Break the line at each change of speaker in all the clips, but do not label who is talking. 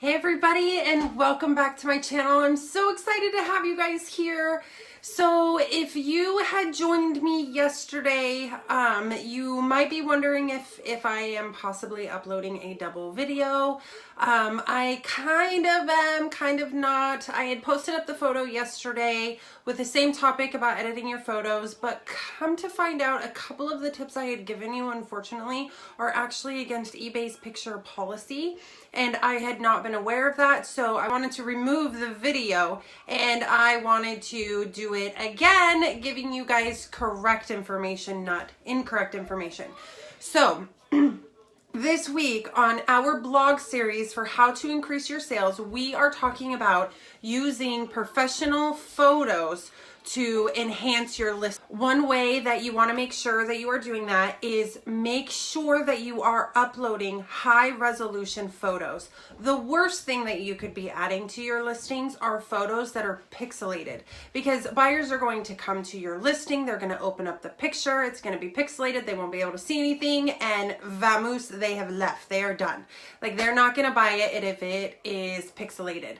Hey everybody, and welcome back to my channel. I'm so excited to have you guys here. So if you had joined me yesterday, you might be wondering if I am possibly uploading a double video. I kind of am, kind of not. I had posted up the photo yesterday with the same topic about editing your photos, but come to find out, a couple of the tips I had given you, unfortunately, are actually against eBay's picture policy, and I had not been aware of that, so I wanted to remove the video, and I wanted to do it again, giving you guys correct information, not incorrect information. So this week on our blog series for how to increase your sales, we are talking about using professional photos to enhance your list. One way that you want to make sure that you are doing that is make sure that you are uploading high resolution photos. The worst thing that you could be adding to your listings are photos that are pixelated, because buyers are going to come to your listing, they're going to open up the picture, it's going to be pixelated, they won't be able to see anything, and vamoose, they have left, they are done. Like, they're not going to buy it if it is pixelated.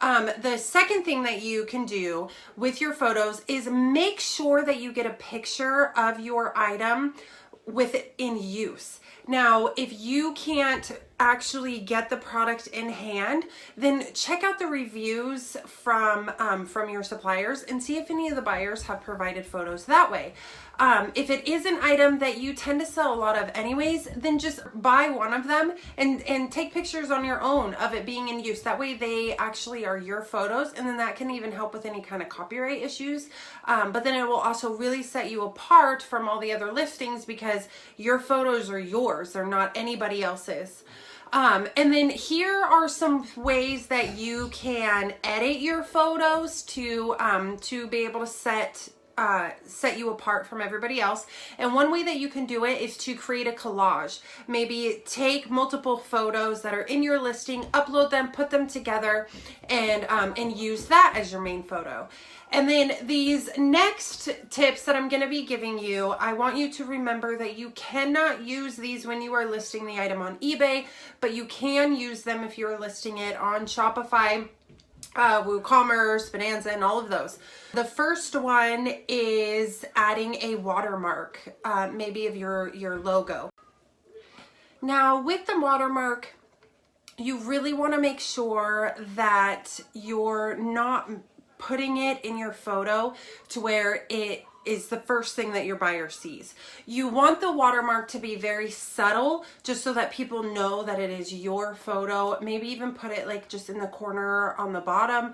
The second thing that you can do with your photos is make sure that you get a picture of your item with it in use. Now, if you can't actually get the product in hand, then check out the reviews from your suppliers and see if any of the buyers have provided photos that way. If it is an item that you tend to sell a lot of anyways, then just buy one of them and take pictures on your own of it being in use. That way they actually are your photos, and then that can even help with any kind of copyright issues. But then it will also really set you apart from all the other listings because your photos are yours. They're not anybody else's. And then here are some ways that you can edit your photos to be able to set you apart from everybody else. And one way that you can do it is to create a collage. Maybe take multiple photos that are in your listing, upload them, put them together, and use that as your main photo. And then these next tips that I'm going to be giving you, I want you to remember that you cannot use these when you are listing the item on eBay, but you can use them if you're listing it on Shopify, WooCommerce, Bonanza, and all of those. The first one is adding a watermark, maybe of your logo. Now, with the watermark, you really want to make sure that you're not putting it in your photo to where it is the first thing that your buyer sees. You want the watermark to be very subtle, just so that people know that it is your photo. Maybe even put it like just in the corner on the bottom,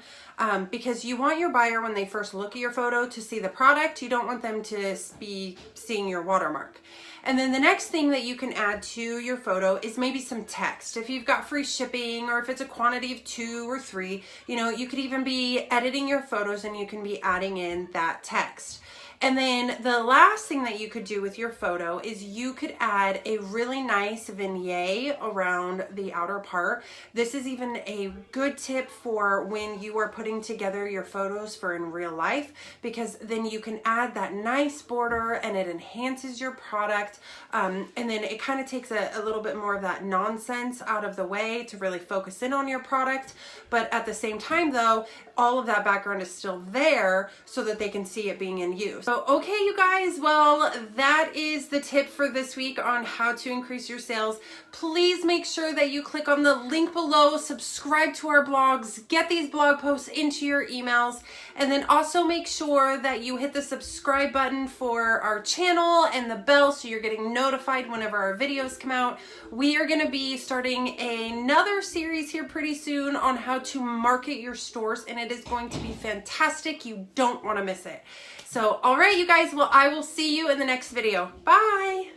because you want your buyer, when they first look at your photo, to see the product. You don't want them to be seeing your watermark. And then the next thing that you can add to your photo is maybe some text. If you've got free shipping, or if it's a quantity of 2 or 3, you could even be editing your photos and you can be adding in that text. And then the last thing that you could do with your photo is you could add a really nice vignette around the outer part. This is even a good tip for when you are putting together your photos for in real life, because then you can add that nice border and it enhances your product. And then it kind of takes a little bit more of that nonsense out of the way to really focus in on your product. But at the same time though, all of that background is still there so that they can see it being in use. So, okay, you guys, well, that is the tip for this week on how to increase your sales. Please make sure that you click on the link below, subscribe to our blogs, get these blog posts into your emails, and then also make sure that you hit the subscribe button for our channel and the bell so you're getting notified whenever our videos come out. We are going to be starting another series here pretty soon on how to market your stores, and it is going to be fantastic. You don't want to miss it. So, all right, you guys, well, I will see you in the next video. Bye.